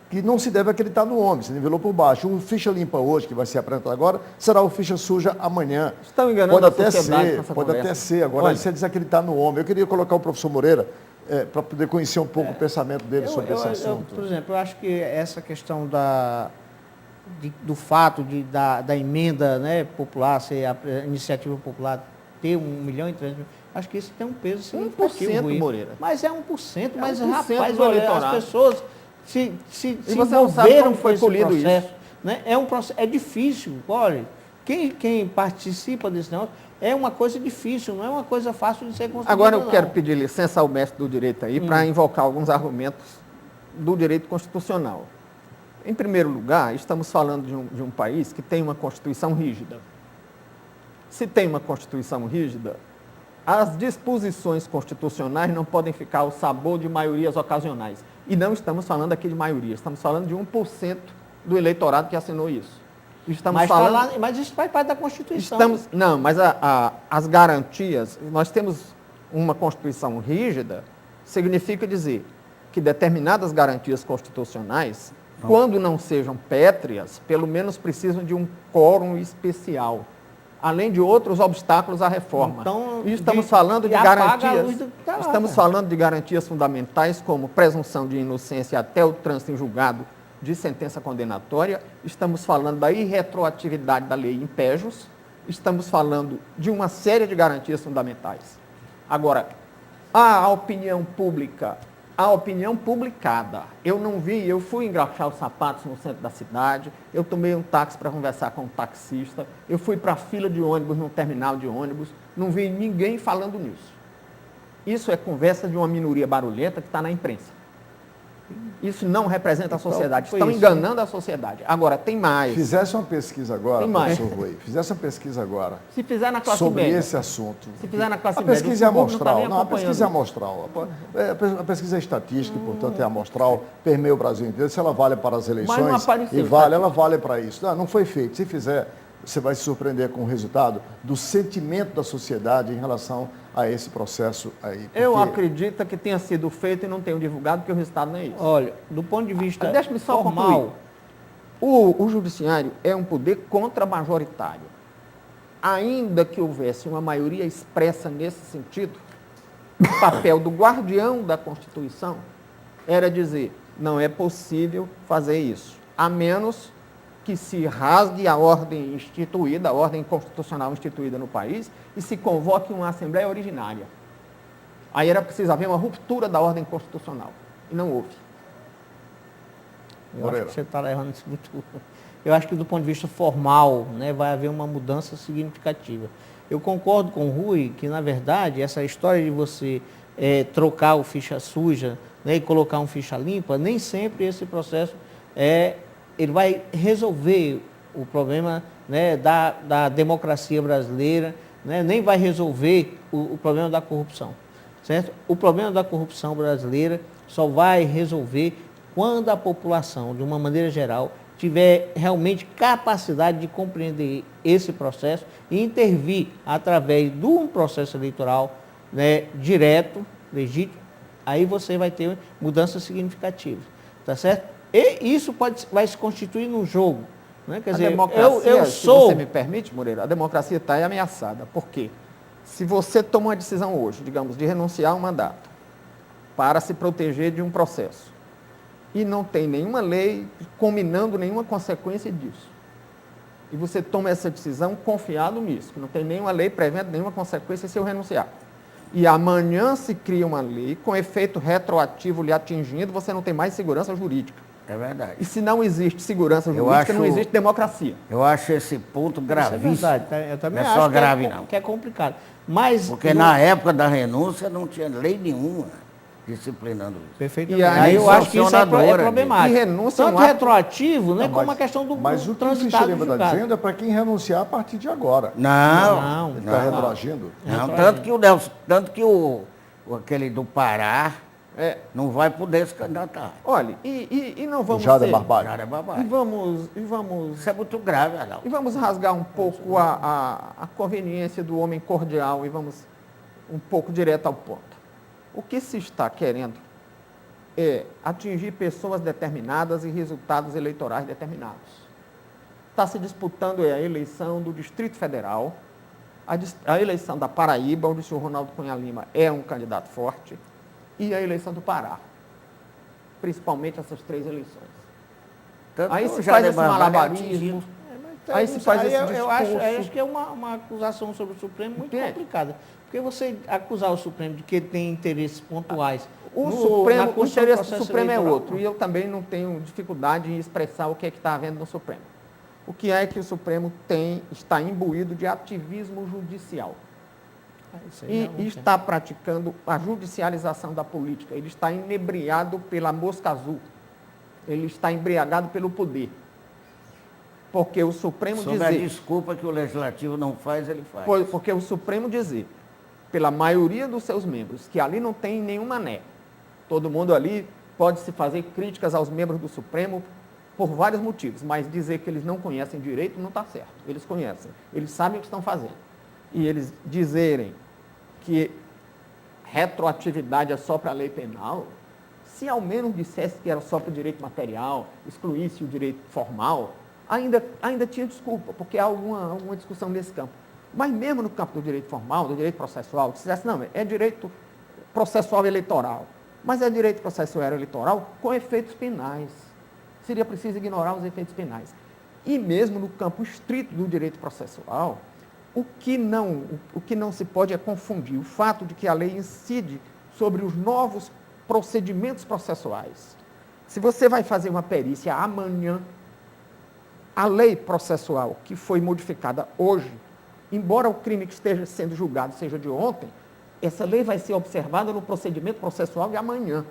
que não se deve acreditar no homem, se nivelou por baixo. O ficha limpa hoje, que vai ser apresentado agora, será o ficha suja amanhã. Estão enganando pode a até sociedade ser, pode até ser. Agora, se é desacreditar no homem. Eu queria colocar o professor Moreira para poder conhecer um pouco o pensamento dele sobre esse assunto. Por exemplo, eu acho que essa questão do fato da emenda, né, popular, ser a iniciativa popular, ter 1.300.000, acho que isso tem um peso significativo. 1%, Moreira. Mas é 1%, mas 1% rapaz, do olha, eleitorado. as pessoas se você não sabe envolveram como foi com esse polido processo. isso. Né? É um processo, é difícil, olha, quem participa desse negócio é uma coisa difícil, não é uma coisa fácil de ser construída. Agora eu quero pedir licença ao mestre do direito aí para invocar alguns argumentos do direito constitucional. Em primeiro lugar, estamos falando de um país que tem uma Constituição rígida. Se tem uma Constituição rígida, as disposições constitucionais não podem ficar ao sabor de maiorias ocasionais. E não estamos falando aqui de maioria, estamos falando de 1% do eleitorado que assinou isso. Mas isso faz parte da Constituição. Mas as garantias, nós temos uma Constituição rígida, significa dizer que determinadas garantias constitucionais, quando não sejam pétreas, pelo menos precisam de um quórum especial. além de outros obstáculos à reforma. Então, e estamos falando de apaga a garantias. luz do que tá lá, Estamos né? falando de garantias fundamentais como presunção de inocência até o trânsito em julgado de sentença condenatória. Estamos falando da irretroatividade da lei em péjos. Estamos falando de uma série de garantias fundamentais. Agora, a opinião pública, a opinião publicada, eu não vi, eu fui engraxar os sapatos no centro da cidade, eu tomei um táxi para conversar com um taxista, eu fui para a fila de ônibus num terminal de ônibus, não vi ninguém falando nisso. Isso é conversa de uma minoria barulhenta que está na imprensa. Isso não representa a sociedade, estão enganando a sociedade. Agora, tem mais. Fizesse uma pesquisa agora, Tem mais. professor Rui, fizesse uma pesquisa agora Se fizer na classe sobre média, esse assunto. se fizer na classe A média, pesquisa é o povo não tá amostral, nem não, a acompanhando pesquisa é isso. amostral. A pesquisa é estatística, portanto é amostral, permeia o Brasil inteiro. Se ela vale para as eleições, não apareceu, e vale, ela vale para isso. Não foi feito. Se fizer, você vai se surpreender com o resultado do sentimento da sociedade em relação a esse processo aí. Eu acredito que tenha sido feito e não tenho divulgado, porque o resultado não é isso. Olha, do ponto de vista Deixa-me só formal, concluir. O judiciário é um poder contramajoritário. Ainda que houvesse uma maioria expressa nesse sentido, o papel do guardião da Constituição era dizer, não é possível fazer isso, a menos que se rasgue a ordem instituída, a ordem constitucional instituída no país, e se convoque uma Assembleia Originária. Aí era preciso haver uma ruptura da ordem constitucional. E não houve. eu acho que você está levando isso muito. Eu acho que do ponto de vista formal, né, vai haver uma mudança significativa. Eu concordo com o Rui que, na verdade, essa história de você trocar o ficha suja, né, e colocar um ficha limpa, nem sempre esse processo ele vai resolver o problema, né, da democracia brasileira, né, nem vai resolver o problema da corrupção. Certo? O problema da corrupção brasileira só vai resolver quando a população, de uma maneira geral, tiver realmente capacidade de compreender esse processo e intervir através de um processo eleitoral, né, direto, legítimo, aí você vai ter mudanças significativas. Tá certo? E isso vai se constituir num jogo. Né? Quer dizer, se você me permite, Moreira, a democracia está ameaçada. Por quê? Se você toma uma decisão hoje, digamos, de renunciar a um mandato para se proteger de um processo e não tem nenhuma lei combinando nenhuma consequência disso, e você toma essa decisão confiado nisso, que não tem nenhuma lei prevendo nenhuma consequência se eu renunciar, e amanhã se cria uma lei com efeito retroativo lhe atingindo, você não tem mais segurança jurídica. É verdade. E se não existe segurança jurídica, não existe democracia. Eu acho esse ponto gravíssimo. Isso é verdade. Eu também não é acho só grave, não. Que é complicado. Mas porque na época da renúncia não tinha lei nenhuma disciplinando isso. Perfeitamente. E aí, eu acho que isso é sancionadora, problemático. E renúncia é um Tanto ato- retroativo, né, Não, como a questão do Mas o que o transitado ficha do limpa está julgado. dizendo é para quem renunciar a partir de agora. Não. Ele está retroagindo. Não, tanto que aquele do Pará não vai poder se candidatar. Olha, e não vamos Já é ser- barbárie. Já é E babado. vamos Isso é muito grave, Adalto. E vamos rasgar um pouco a conveniência do homem cordial e vamos um pouco direto ao ponto. O que se está querendo é atingir pessoas determinadas e resultados eleitorais determinados. Está se disputando a eleição do Distrito Federal, a eleição da Paraíba, onde o senhor Ronaldo Cunha Lima é um candidato forte, e a eleição do Pará. Principalmente essas três eleições. Tanto Aí que se o faz Jader esse Barbalho é malabarismo. atingido. Aí se faz esse eu acho discurso. que é uma acusação sobre o Supremo muito É. complicada. Porque você acusar o Supremo de que ele tem interesses pontuais. O na Supremo, o construção interesse do do processo Supremo é eleitoral, outro. E eu também não tenho dificuldade em expressar o que é que está havendo no Supremo. O que é que o Supremo está imbuído de ativismo judicial. Isso aí E não tem. está praticando a judicialização da política. Ele está inebriado pela mosca azul. Ele está embriagado pelo poder. Porque o Supremo Sob a dizer... desculpa que o Legislativo não faz, ele faz. Porque o Supremo dizer, pela maioria dos seus membros, que ali não tem nenhum mané. Todo mundo ali pode se fazer críticas aos membros do Supremo por vários motivos, mas dizer que eles não conhecem direito não está certo. Eles conhecem, eles sabem o que estão fazendo. E eles dizerem que retroatividade é só para a lei penal, se ao menos dissesse que era só para o direito material, excluísse o direito formal, ainda tinha desculpa, porque há alguma discussão nesse campo. Mas mesmo no campo do direito formal, do direito processual, se dissesse, não, é direito processual eleitoral, mas é direito processual eleitoral com efeitos penais. Seria preciso ignorar os efeitos penais. E mesmo no campo estrito do direito processual, o que não se pode é confundir o fato de que a lei incide sobre os novos procedimentos processuais. Se você vai fazer uma perícia amanhã, a lei processual que foi modificada hoje, embora o crime que esteja sendo julgado seja de ontem, essa lei vai ser observada no procedimento processual de amanhã.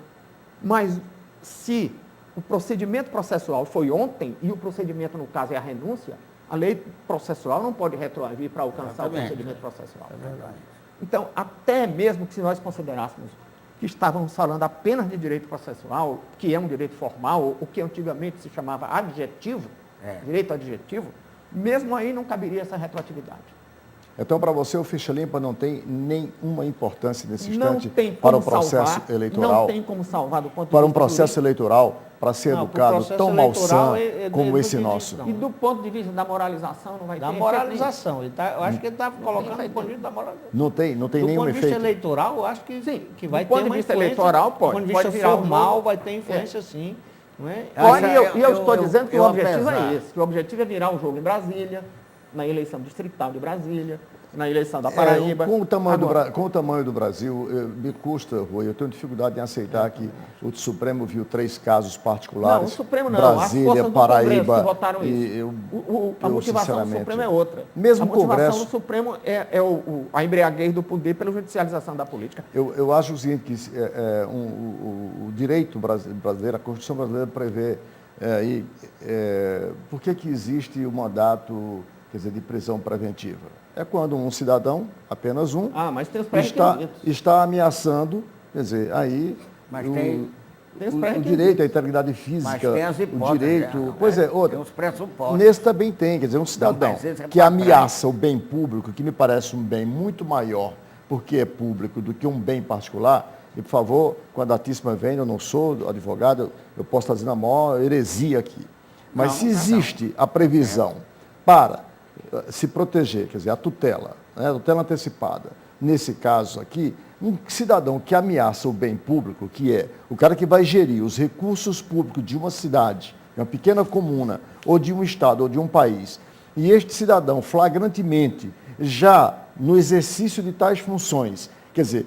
Mas se o procedimento processual foi ontem e o procedimento, no caso, é a renúncia, a lei processual não pode retroagir para alcançar o procedimento processual. É verdade. Então, até mesmo que se nós considerássemos que estávamos falando apenas de direito processual, que é um direito formal, o que antigamente se chamava adjetivo, direito adjetivo, mesmo aí não caberia essa retroatividade. Então, para você, o ficha limpa não tem nenhuma importância nesse instante Não tem para como o processo salvar, eleitoral? Não tem como salvar do ponto de Para um vista processo eleitoral, para ser Não, educado pro processo tão eleitoral malsã como do esse que nosso? diz, E do ponto de vista da moralização, não vai Da ter moralização. Eu acho que ele está colocando do ponto de vista da moralização. Não tem Do nenhum ponto de vista efeito? eleitoral, eu acho que vai do ter ponto de uma vista influência. eleitoral, pode. Do ponto de Pode vista virar um formal, jogo. vai ter influência sim. Não é? Olha, Acho- eu estou dizendo que o objetivo apesar- é esse, que o objetivo é virar um jogo em Brasília, na eleição distrital de Brasília, na eleição da Paraíba. Com o tamanho, Agora, com o tamanho do Brasil, me custa, Rui, eu tenho dificuldade em aceitar que o Supremo viu 3 casos particulares. Não, o Supremo não. As Brasília, forças do Congresso Paraíba. que votaram e isso. eu, A motivação do sinceramente, Supremo é outra. Mesmo a motivação Congresso- do Supremo é a embriaguez do poder pela judicialização da política. Eu acho o seguinte, que o direito brasileiro, a Constituição brasileira prevê, por que existe o mandato, quer dizer, de prisão preventiva? É quando um cidadão, apenas um, Mas tem os está, pré-requisitos. está ameaçando, quer dizer, aí Mas o, tem- Tem os o pré-requisitos. direito à integridade Mas física, tem as o hipóteses. direito, né? pois é, Tem outra. os pressupostos. Nesse também tem, quer dizer, um cidadão mas esse é que pra ameaça o bem público, que me parece um bem muito maior, porque é público, do que um bem particular. E, por favor, quando a Tíssima vem, eu não sou advogado, eu posso estar dizendo a maior heresia aqui. Mas se existe a previsão para se proteger, quer dizer, a tutela, né, a tutela antecipada, nesse caso aqui, um cidadão que ameaça o bem público, que é o cara que vai gerir os recursos públicos de uma cidade, de uma pequena comuna, ou de um estado, ou de um país, e este cidadão flagrantemente, já no exercício de tais funções, quer dizer,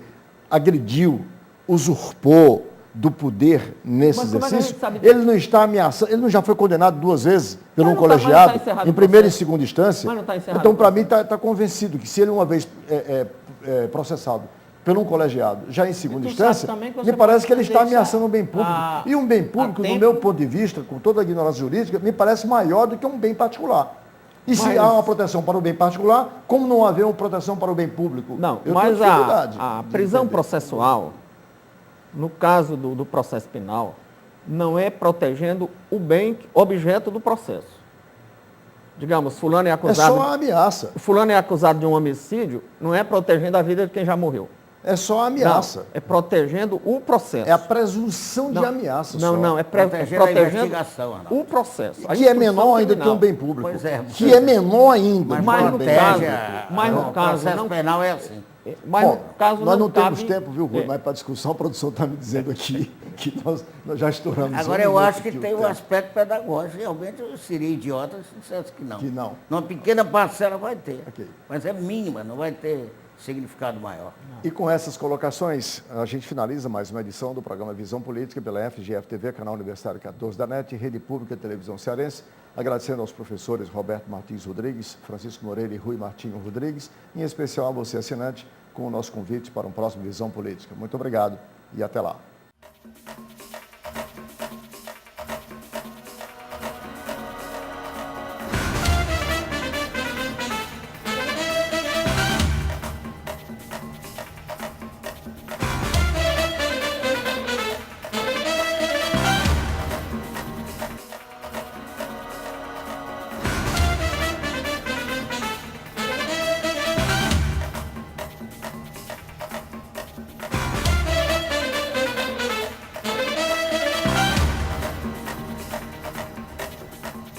agrediu, usurpou do poder nesse Mas como é que a gente exercício, sabe ele não está ameaçando, ele não já foi condenado 2 vezes por um Mas não tá colegiado, encerrado em o primeira e processo. segunda instância. Mas não tá encerrado Então, o para mim, processo. está convencido que se ele uma vez processado por um colegiado, já em segunda tu instância, sabe também que você me parece pode que ele está fazer ameaçando isso um bem público. a- E um bem a público, do tempo- meu ponto de vista, com toda a ignorância jurídica, me parece maior do que um bem particular. E se Mas- há uma proteção para o bem particular, como não haver uma proteção para o bem público? Não, Eu tenho mas dificuldade a de prisão entender. processual, no caso do processo penal, não é protegendo o bem objeto do processo. Digamos, fulano é É acusado, só a ameaça. fulano é acusado de um homicídio, não é protegendo a vida de quem já morreu. É só a ameaça. Não, é protegendo o processo. É a presunção de ameaça Não, só. não, é Protegendo a protegendo investigação, Arnaldo. o processo. a Que é instrução menor ainda que criminal. um bem público. Pois é. Que é menor ainda. Mas que Mas um no bem caso- público. mas no o caso processo não- penal é assim. Mas Bom, no caso nós não cabe- temos tempo, viu, Rui? É. Mas para discussão, a produção está me dizendo aqui que nós já estouramos. Agora, um eu minuto acho que aqui o tem um tempo. aspecto pedagógico. Realmente, eu seria idiota se dissesse que não. Que não. Numa pequena parcela vai ter. Ok. Mas é mínima, não vai ter significado maior. E com essas colocações, a gente finaliza mais uma edição do programa Visão Política pela FGF-TV, canal Universitário 14 da NET, Rede Pública de Televisão Cearense. Agradecendo aos professores Roberto Martins Rodrigues, Francisco Moreira e Rui Martinho Rodrigues, em especial a você, assinante, com o nosso convite para um próximo Visão Política. Muito obrigado e até lá.